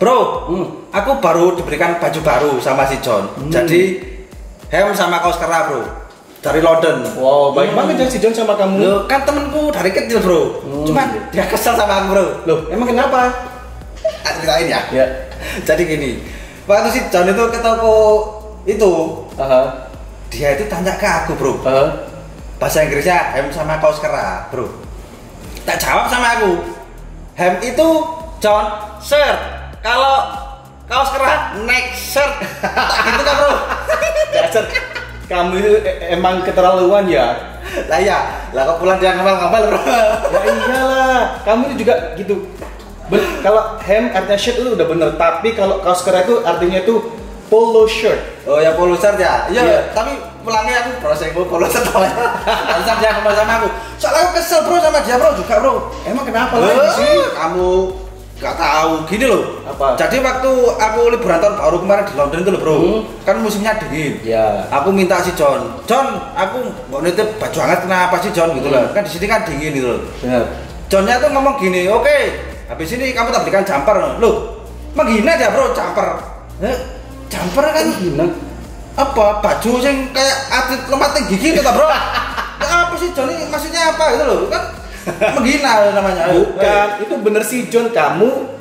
Bro, aku baru diberikan baju baru sama si John. Jadi hem sama kaos kera bro, dari London. Wow, baik banget si John sama kamu. Loh, kan temenku dari kecil bro. Cuman dia kesel sama aku bro. Loh, emang kenapa? Ceritain ya. Ya. Jadi gini, waktu si John itu ke toko itu, dia itu tanya ke aku bro. Bahasa Inggrisnya hem sama kaos kera bro. Tak jawab sama aku, hem itu John shirt. Kalau kaos kera next shirt. Tak gitu kan bro. Dasar kamu itu emang keterlaluan ya. Lah ya, lah kok pulang dia ngambal-ngambal bro. Ya iyalah, kamu itu juga gitu. Kalau hem artinya shirt itu udah bener, tapi kalau kaos kera itu artinya itu polo shirt. Oh ya polo shirt ya. Iya, Iya. tapi pulangnya aku proses gue polo shirt. Langsung dia ngomong sama aku. Soalnya aku kesel bro sama dia bro juga bro. Emang kenapa lagi sih? Kamu gak tahu gini loh. Apa? Jadi waktu aku liburan tahun baru kemarin di London itu loh bro, kan musimnya dingin. Ya. Aku minta si John, aku mau nitip baju hangat kenapa sih John gitu loh. Kan di sini kan dingin gitu loh. Benar. Johnnya tuh ngomong gini, oke, habis ini kamu tak belikan jumper. Loh, menghina dia bro, jumper. Jumper kan Gimana? apa? Baju yang kayak atlet lompat tinggi gitu bro. Ya, apa sih John ini maksudnya apa gitu loh? Kan menghina namanya. Bukan, itu bener sih John, kamu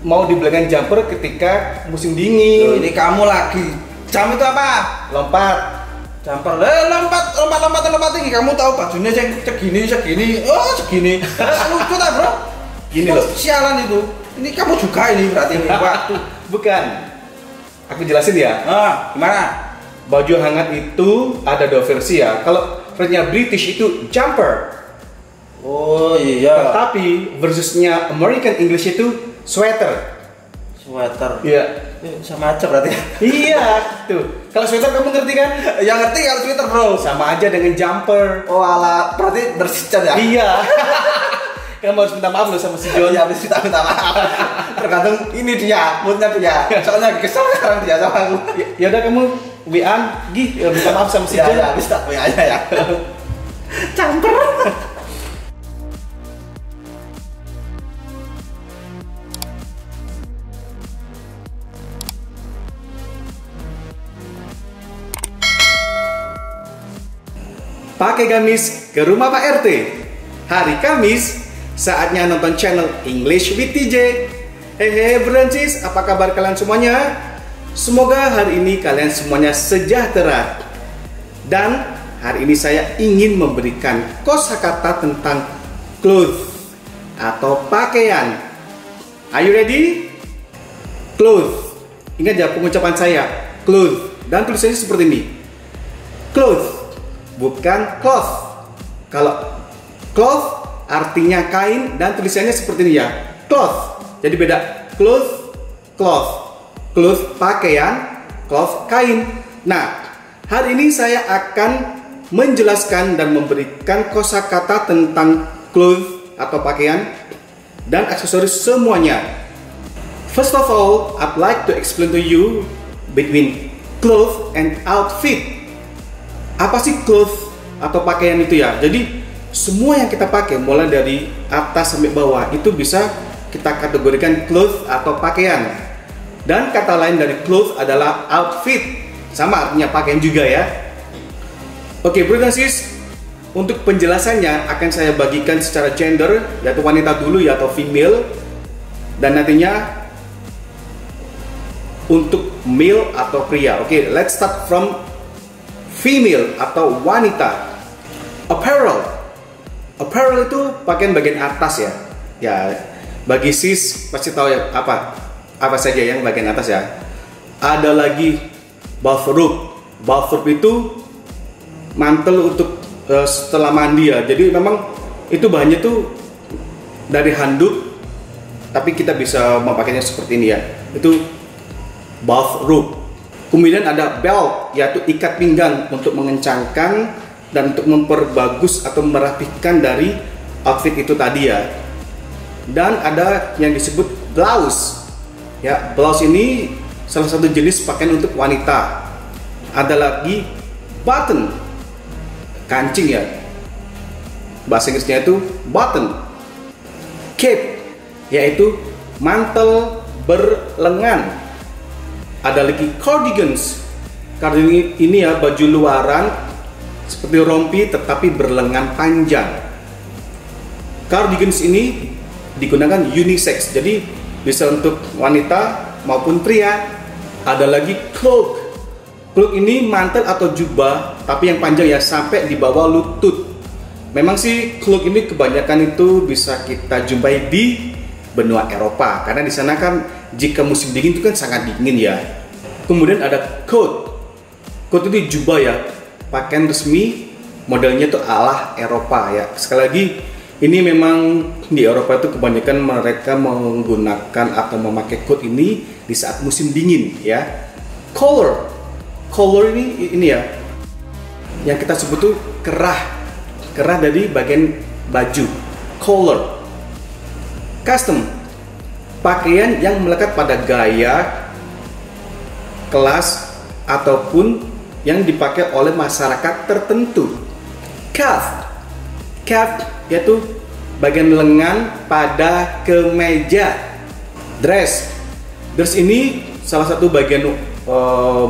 mau dibelikan jumper ketika musim dingin. Loh, ini kamu lagi. Jam itu apa? Lompat. Jumper. Lompat tinggi. Kamu tahu bajunya yang segini. Oh, segini. Lucu tak, bro? Gini loh. Sialan itu. Ini kamu juga ini berarti ini waktu. Bukan. Aku jelasin ya. Gimana? Baju hangat itu ada dua versi ya. Kalau versinya British itu jumper. Oh iya. Tapi versusnya American English itu sweater. Sweater. Iya. Sama aja berarti. Iya, tuh. Kalau sweater kamu ngerti kan? Ya ngerti kalau sweater, bro. Sama aja dengan jumper. Oh ala, berarti bersihkan ya? Iya. Kamu harus minta maaf loh sama si John. Ya habis kita minta maaf. Tergantung ini dia, moodnya dia. Soalnya kesel sekarang dia sama aku. Ya udah kamu WA minta maaf sama si John. Ya habis tak WA aja ya. Camper. Pakai gamis ke rumah Pak RT. Hari Kamis, saatnya nonton channel English with TJ. Hehe Brancis, apa kabar kalian semuanya? Semoga hari ini kalian semuanya sejahtera. Dan hari ini saya ingin memberikan kosakata tentang clothes atau pakaian. Are you ready? Clothes. Ingat ya pengucapan saya, clothes. Dan tulisannya seperti ini. Clothes. Bukan cloth. Kalau cloth artinya kain dan tulisannya seperti ini ya, cloth. Jadi beda, cloth, cloth, cloth pakaian, cloth kain. Nah, hari ini saya akan menjelaskan dan memberikan kosakata tentang cloth atau pakaian dan aksesoris semuanya. First of all, I'd like to explain to you between cloth and outfit. Apa sih clothes atau pakaian itu ya? Jadi semua yang kita pakai mulai dari atas sampai bawah itu bisa kita kategorikan clothes atau pakaian. Dan kata lain dari clothes adalah outfit. Sama artinya pakaian juga ya. Oke, bro dan sis, untuk penjelasannya akan saya bagikan secara gender, yaitu wanita dulu ya atau female. Dan nantinya untuk male atau pria. Oke, let's start from female atau wanita. Apparel. Apparel itu pakaian bagian atas ya. Ya, bagi sis pasti tahu ya apa saja yang bagian atas ya. Ada lagi bathrobe. Bathrobe itu mantel untuk setelah mandi ya. Jadi memang itu bahannya tuh dari handuk, tapi kita bisa memakainya seperti ini ya. Itu bathrobe. Kemudian ada belt, yaitu ikat pinggang untuk mengencangkan dan untuk memperbagus atau merapikan dari outfit itu tadi ya. Dan ada yang disebut blouse. Ya, blouse ini salah satu jenis pakaian untuk wanita. Ada lagi button, kancing ya. Bahasa Inggrisnya itu button. Cape, yaitu mantel berlengan. Ada lagi cardigans. Cardigan ini ya baju luaran seperti rompi tetapi berlengan panjang. Cardigans ini digunakan unisex, jadi bisa untuk wanita maupun pria. Ada lagi cloak. Cloak ini mantel atau jubah tapi yang panjang ya sampai di bawah lutut. Memang sih cloak ini kebanyakan itu bisa kita jumpai di benua Eropa karena di sana kan jika musim dingin itu kan sangat dingin ya. Kemudian ada coat. Coat itu jubah ya, pakaian resmi modelnya itu ala Eropa ya. Sekali lagi ini memang di Eropa itu kebanyakan mereka menggunakan atau memakai coat ini di saat musim dingin ya. Collar ini ya yang kita sebut tuh kerah dari bagian baju. Collar. Custom, pakaian yang melekat pada gaya, kelas ataupun yang dipakai oleh masyarakat tertentu. Cuff yaitu bagian lengan pada kemeja. Dress ini salah satu bagian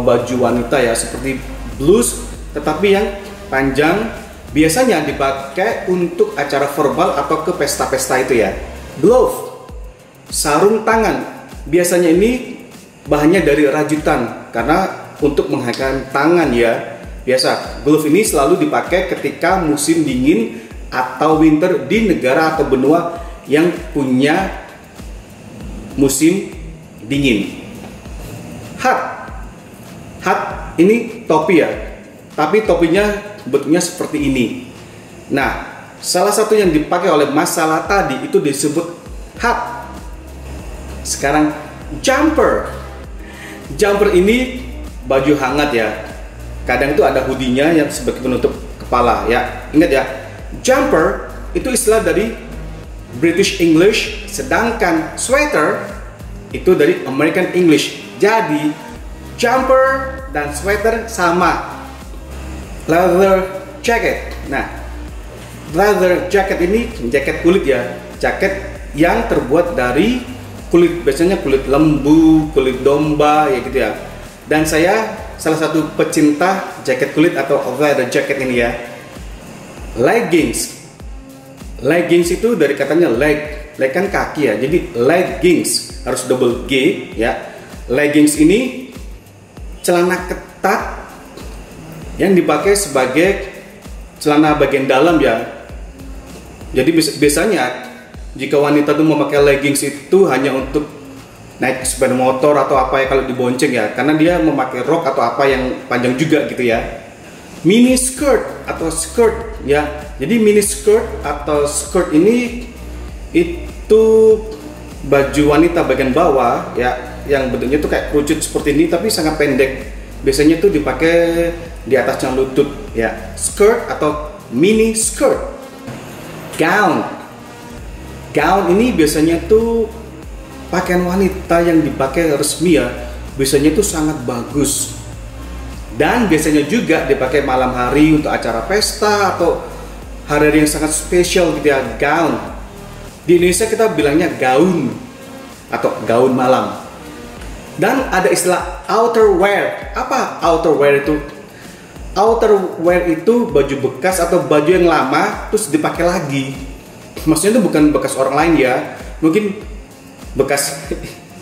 baju wanita ya, seperti blouse tetapi yang panjang, biasanya dipakai untuk acara formal atau ke pesta-pesta itu ya. Glove, sarung tangan, biasanya ini bahannya dari rajutan karena untuk menghangatkan tangan ya. Biasa glove ini selalu dipakai ketika musim dingin atau winter di negara atau benua yang punya musim dingin. Hat ini topi ya, tapi topinya bentuknya seperti ini. Nah, salah satu yang dipakai oleh masalah tadi itu disebut hat. Sekarang jumper ini baju hangat ya. Kadang itu ada hoodie-nya yang sebagai penutup kepala ya. Ingat ya, jumper itu istilah dari British English, sedangkan sweater itu dari American English. Jadi jumper dan sweater sama. Leather jacket. Nah, leather jacket ini jaket kulit ya, jaket yang terbuat dari kulit, biasanya kulit lembu, kulit domba ya gitu ya. Dan saya salah satu pecinta jaket kulit atau leather jacket ini ya. Leggings itu dari katanya leg kan kaki ya, jadi leggings harus double G ya. Leggings ini celana ketat yang dipakai sebagai celana bagian dalam ya. Jadi biasanya jika wanita tuh memakai leggings itu hanya untuk naik sepeda motor atau apa ya kalau dibonceng ya, karena dia memakai rok atau apa yang panjang juga gitu ya. Mini skirt atau skirt ya. Jadi mini skirt atau skirt ini itu baju wanita bagian bawah ya, yang bentuknya tuh kayak kerucut seperti ini tapi sangat pendek. Biasanya tuh dipakai di atasnya lutut ya. Skirt atau mini skirt. Gown ini biasanya tuh pakaian wanita yang dipakai resmi ya. Biasanya tuh sangat bagus. Dan biasanya juga dipakai malam hari untuk acara pesta atau hari-hari yang sangat spesial gitu ya. Gown. Di Indonesia kita bilangnya gaun atau gaun malam. Dan ada istilah outerwear. Apa outerwear itu? Outerwear itu baju bekas atau baju yang lama terus dipakai lagi. Maksudnya itu bukan bekas orang lain ya. Mungkin bekas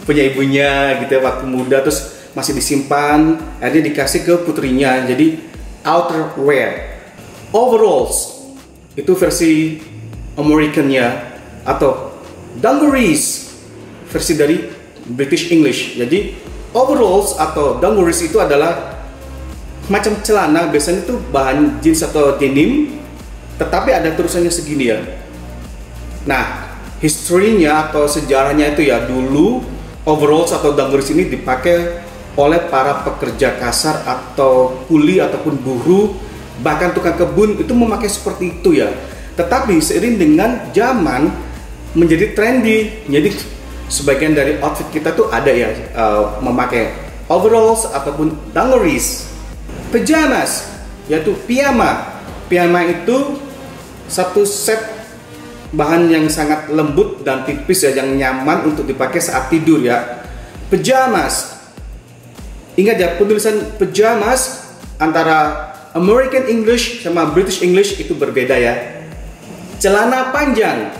punya ibunya gitu ya, waktu muda terus masih disimpan, akhirnya dikasih ke putrinya. Jadi outerwear. Overalls itu versi American-nya, atau dungarees versi dari British English. Jadi overalls atau dungarees itu adalah macam celana, biasanya itu bahan jeans atau denim, tetapi ada tulisannya segini ya. Nah, history-nya atau sejarahnya itu ya, dulu overalls atau dungarees ini dipakai oleh para pekerja kasar atau kuli ataupun buruh, bahkan tukang kebun itu memakai seperti itu ya. Tetapi seiring dengan zaman menjadi trendy, jadi sebagian dari outfit kita tuh ada ya memakai overalls ataupun dungarees. Pajamas, yaitu piyama. Piyama itu satu set bahan yang sangat lembut dan tipis ya, yang nyaman untuk dipakai saat tidur ya. pajamas. Ingat ya, penulisan pajamas antara American English sama British English itu berbeda ya. Celana panjang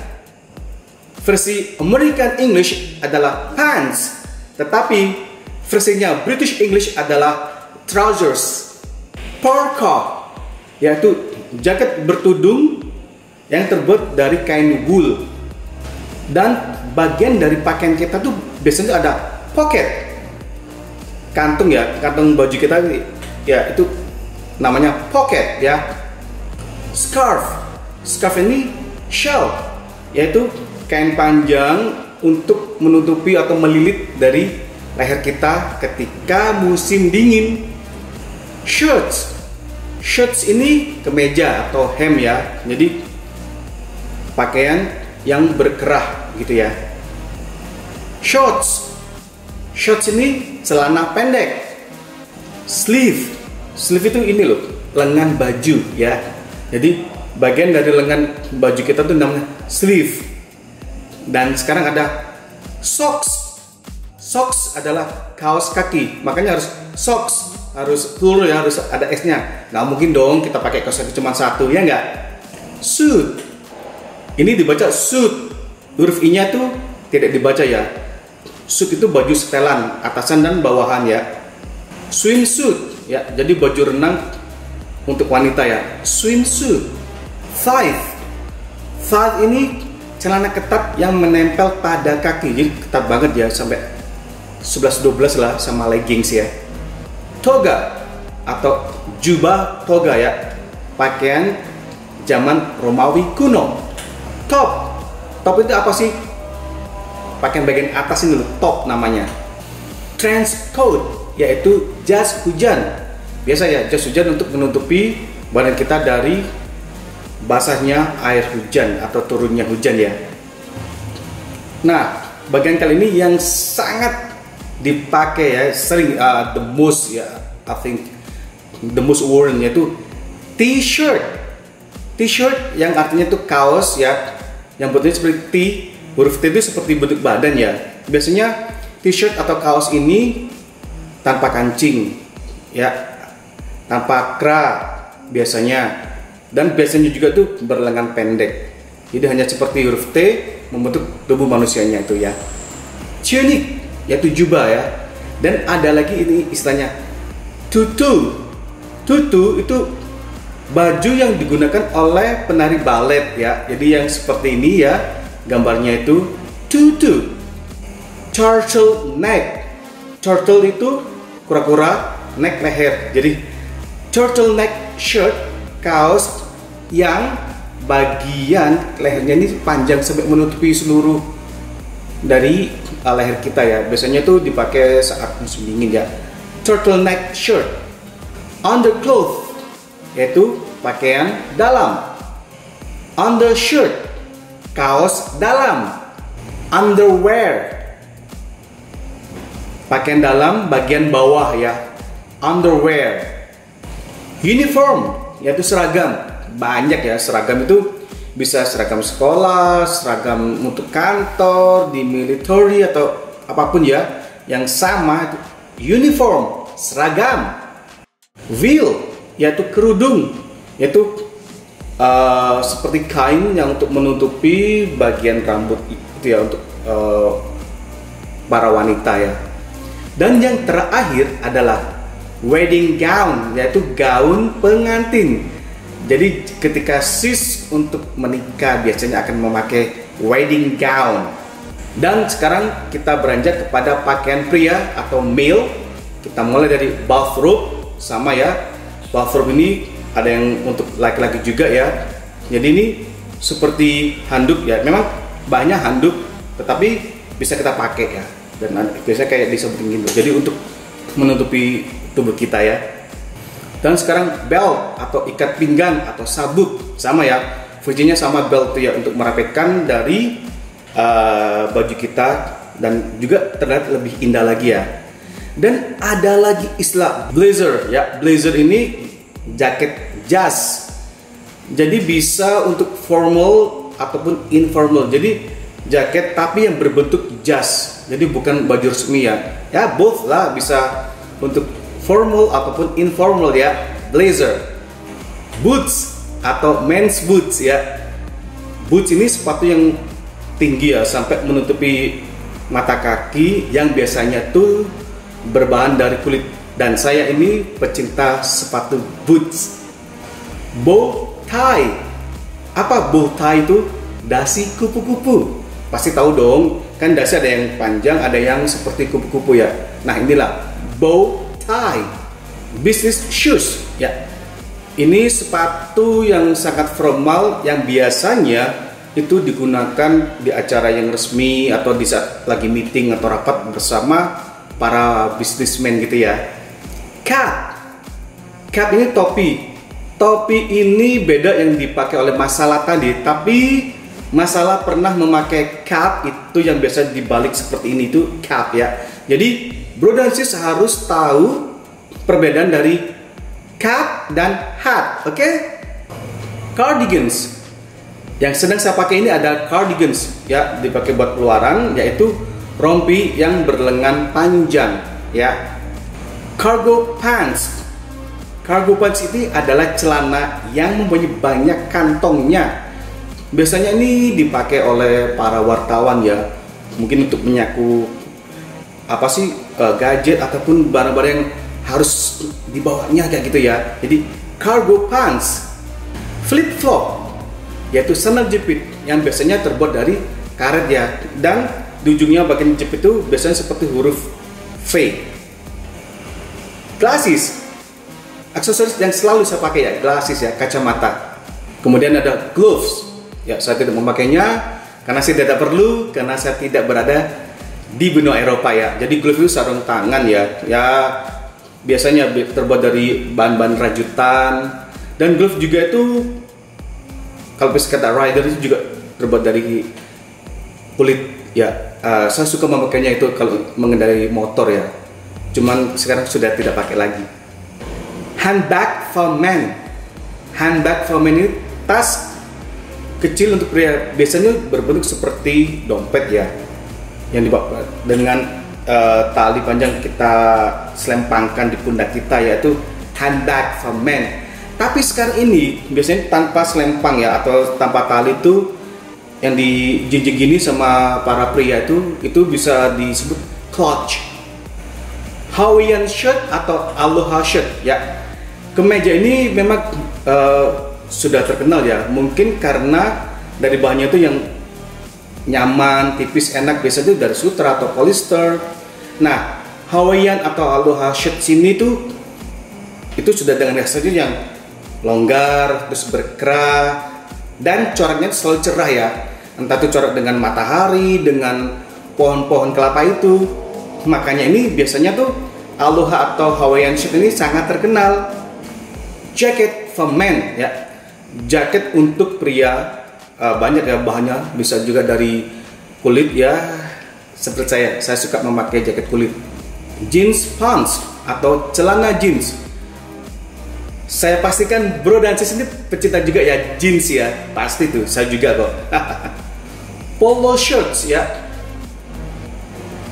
versi American English adalah pants, tetapi versinya British English adalah trousers. Parka, yaitu jaket bertudung yang terbuat dari kain wool. Dan bagian dari pakaian kita tuh biasanya ada pocket, kantung ya, kantung baju kita ya, itu namanya pocket ya. Scarf, scarf ini shawl, yaitu kain panjang untuk menutupi atau melilit dari leher kita ketika musim dingin. Shirts, shirts ini kemeja atau hem ya, jadi pakaian yang berkerah gitu ya. Shorts, shorts ini celana pendek. Sleeve, sleeve itu ini loh, lengan baju ya. Jadi bagian dari lengan baju kita tuh namanya sleeve. Dan sekarang ada socks. Socks adalah kaos kaki, makanya harus socks, harus plural ya, harus ada S-nya. Nggak mungkin dong kita pakai kaos kaki cuma satu, ya nggak? Suit, ini dibaca suit, huruf I-nya tuh tidak dibaca ya. Suit itu baju setelan, atasan dan bawahan ya. Swimsuit ya, jadi baju renang untuk wanita ya. Swimsuit. Thigh, thigh ini celana ketat yang menempel pada kaki, jadi ketat banget ya, sampai 11-12 lah sama leggings ya. Toga atau jubah toga ya, pakaian zaman Romawi kuno. Top, top itu apa sih? Pakaian bagian atas ini loh, top namanya. Trench coat, yaitu jas hujan. Biasa ya, jas hujan untuk menutupi badan kita dari basahnya air hujan atau turunnya hujan ya. Nah, bagian kali ini yang sangat dipakai ya, sering the most ya, I think the most worn, yaitu t-shirt. T-shirt yang artinya itu kaos ya, yang bentuknya seperti T, huruf T itu seperti bentuk badan ya. Biasanya t-shirt atau kaos ini tanpa kancing ya, tanpa kra biasanya, dan biasanya juga tuh berlengan pendek. Jadi hanya seperti huruf T membentuk tubuh manusianya itu ya. Tunic, yaitu jubah ya. Dan ada lagi ini istilahnya tutu. Tutu itu baju yang digunakan oleh penari balet ya. Jadi yang seperti ini ya, gambarnya itu tutu. Turtleneck, turtle itu kura-kura, neck leher. Jadi turtleneck shirt, kaos yang bagian lehernya ini panjang sampai menutupi seluruh dari leher kita ya. Biasanya tuh dipakai saat musim dingin ya. Turtleneck shirt. Undercloth, yaitu pakaian dalam. Undershirt, kaos dalam. Underwear, pakaian dalam bagian bawah ya. Underwear. Uniform, yaitu seragam. Banyak ya, seragam itu bisa seragam sekolah, seragam untuk kantor, di military atau apapun ya, yang sama itu uniform, seragam. Veil, yaitu kerudung, yaitu seperti kain yang untuk menutupi bagian rambut itu ya, untuk para wanita ya. Dan yang terakhir adalah wedding gown, yaitu gaun pengantin. Jadi ketika sis untuk menikah biasanya akan memakai wedding gown. Dan sekarang kita beranjak kepada pakaian pria atau male. Kita mulai dari bathrobe, sama ya. Bathrobe ini ada yang untuk laki-laki juga ya. Jadi ini seperti handuk ya. Memang banyak handuk, tetapi bisa kita pakai ya. Dan biasanya kayak disebutin gitu. Jadi untuk menutupi tubuh kita ya. Dan sekarang belt atau ikat pinggang atau sabuk, sama ya, fungsinya sama belt ya, untuk merapatkan dari baju kita dan juga terlihat lebih indah lagi ya. Dan ada lagi istilah blazer ya. Blazer ini jaket jas. Jadi bisa untuk formal ataupun informal. Jadi jaket tapi yang berbentuk jas. jadi bukan baju resmi ya. Ya both lah, bisa untuk formal ataupun informal ya. Blazer. Boots atau men's boots ya. Boots ini sepatu yang tinggi ya, sampai menutupi mata kaki, yang biasanya tuh berbahan dari kulit. Dan saya ini pecinta sepatu boots. Bow tie. Apa bow tie itu? Dasi kupu-kupu. Pasti tahu dong, kan dasi ada yang panjang, ada yang seperti kupu-kupu ya. Nah inilah bow tie. Business shoes ya. Ini sepatu yang sangat formal, yang biasanya itu digunakan di acara yang resmi atau di saat lagi meeting atau rapat bersama para businessmen gitu ya. Cap. Cap ini topi. Topi ini beda yang dipakai oleh Masalah tadi, tapi Masalah pernah memakai cap itu yang biasa dibalik seperti ini, itu cap ya. Jadi bro dan sis harus tahu perbedaan dari cap dan hat, oke? Cardigans. Yang sedang saya pakai ini ada cardigans ya, dipakai buat keluaran, yaitu rompi yang berlengan panjang ya. Cargo pants. Cargo pants ini adalah celana yang mempunyai banyak kantongnya. Biasanya ini dipakai oleh para wartawan ya, mungkin untuk menyaku gadget ataupun barang-barang yang harus dibawanya kayak gitu ya. Jadi cargo pants. Flip flop, yaitu sandal jepit yang biasanya terbuat dari karet ya, dan di ujungnya bagian jepit itu biasanya seperti huruf V. Glasses, aksesoris yang selalu saya pakai ya, glasses ya, kacamata. Kemudian ada gloves. Ya, saya tidak memakainya karena saya tidak perlu, karena saya tidak berada di benua Eropa ya. Jadi gloves itu sarung tangan ya. Ya biasanya terbuat dari bahan-bahan rajutan, dan glove juga itu kalau kata rider itu juga terbuat dari kulit ya. Saya suka memakainya itu kalau mengendarai motor ya. Cuman sekarang sudah tidak pakai lagi. Handbag for men. Handbag for men ini tas kecil untuk pria, biasanya berbentuk seperti dompet ya, yang dibawa dengan tali panjang kita selempangkan di pundak kita, yaitu handbag for men. Tapi sekarang ini biasanya tanpa selempang ya, atau tanpa tali itu yang dijinjing gini sama para pria itu bisa disebut clutch. Hawaiian shirt atau aloha shirt ya. Kemeja ini memang sudah terkenal ya, mungkin karena dari bahannya itu yang nyaman, tipis, enak, biasanya dari sutra atau polyester. Nah, Hawaiian atau aloha shirt sini itu sudah dengan tekstur yang longgar, terus berkerah, dan coraknya selalu cerah ya. Entah itu corak dengan matahari, dengan pohon-pohon kelapa itu. Makanya ini biasanya tuh aloha atau Hawaiian shirt ini sangat terkenal. Jacket for men ya. Jaket untuk pria banyak ya bahannya, bisa juga dari kulit ya. Seperti saya suka memakai jaket kulit. Jeans pants atau celana jeans. Saya pastikan bro dan sis ini pecinta juga ya jeans ya, pasti tuh, saya juga kok. Polo shirts ya,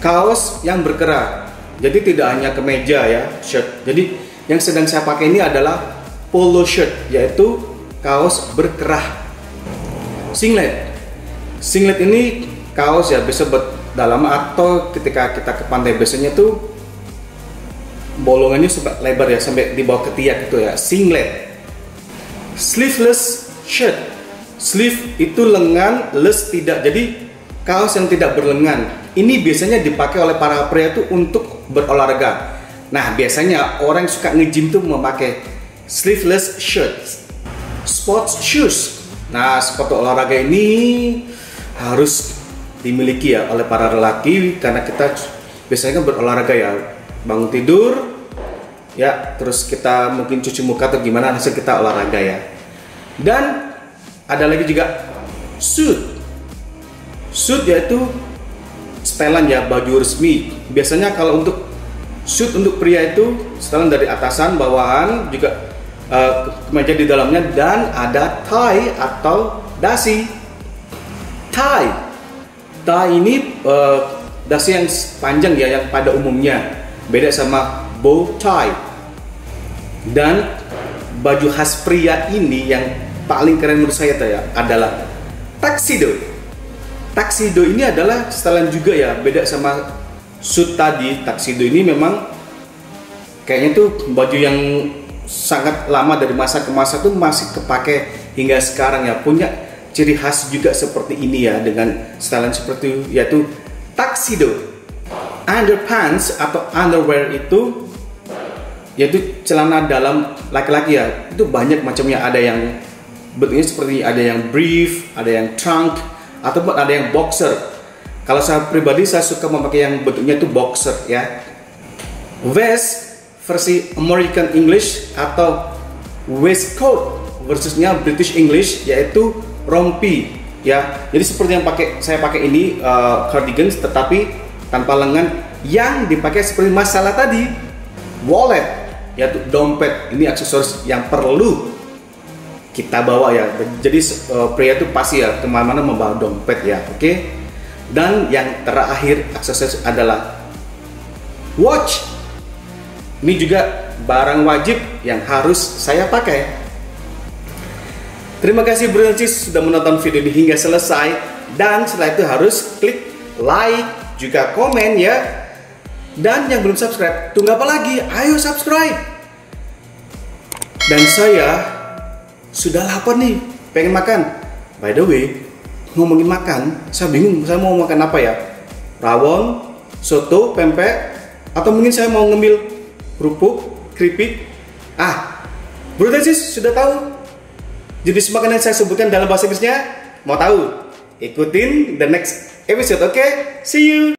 kaos yang berkerah. Jadi tidak hanya kemeja ya, shirt. Jadi yang sedang saya pakai ini adalah polo shirt, yaitu kaos berkerah. Singlet. Singlet ini kaos ya, bisa buat dalam atau ketika kita ke pantai, biasanya tuh bolongannya sempat lebar ya, sampai di bawah ketiak itu ya. Singlet. Sleeveless shirt. Sleeve itu lengan, less tidak. Jadi kaos yang tidak berlengan. Ini biasanya dipakai oleh para pria tuh untuk berolahraga. Nah, biasanya orang yang suka nge-gym tuh memakai sleeveless shirts. Sports shoes. Nah, sepatu olahraga ini harus dimiliki ya oleh para lelaki, karena kita biasanya kan berolahraga ya, bangun tidur ya, terus kita mungkin cuci muka atau gimana, hasil kita olahraga ya. Dan ada lagi juga suit. Suit yaitu setelan ya, baju resmi. Biasanya kalau untuk suit untuk pria itu setelan dari atasan, bawahan, juga kemeja di dalamnya, dan ada tie atau dasi. Tie ini dasi yang panjang ya, yang pada umumnya. Beda sama bow tie. Dan baju khas pria ini yang paling keren menurut saya adalah tuxedo. Tuxedo ini adalah setelan juga ya, beda sama suit tadi. Tuxedo ini memang kayaknya tuh baju yang sangat lama, dari masa ke masa tuh masih kepake hingga sekarang ya. Punya ciri khas juga seperti ini ya, dengan setelan seperti itu, yaitu tuxedo. Underpants atau underwear itu yaitu celana dalam laki-laki ya, itu banyak macamnya. Ada yang bentuknya seperti, ada yang brief, ada yang trunk, ataupun ada yang boxer. Kalau saya pribadi saya suka memakai yang bentuknya itu boxer ya. Vest versi American English atau waistcoat versusnya British English yaitu rompi ya. Jadi seperti yang saya pakai ini cardigans tetapi tanpa lengan, yang dipakai seperti masalah tadi wallet yaitu dompet. Ini aksesoris yang perlu kita bawa ya. Jadi pria itu pasti ya kemana-mana membawa dompet ya, oke? Dan yang terakhir aksesoris adalah watch. Ini juga barang wajib yang harus saya pakai. Terima kasih Brilliantis sudah menonton video ini hingga selesai. Dan setelah itu harus klik like, juga komen ya. Dan yang belum subscribe, tunggu apa lagi? Ayo subscribe. Dan saya sudah lapar nih, pengen makan. By the way, ngomongin makan, saya bingung saya mau makan apa ya. Rawon, soto, pempek, atau mungkin saya mau ngemil kerupuk, keripik. Brilliantis sudah tahu jenis makanan yang saya sebutkan dalam bahasa Inggrisnya? Mau tahu? Ikutin the next episode, oke? See you!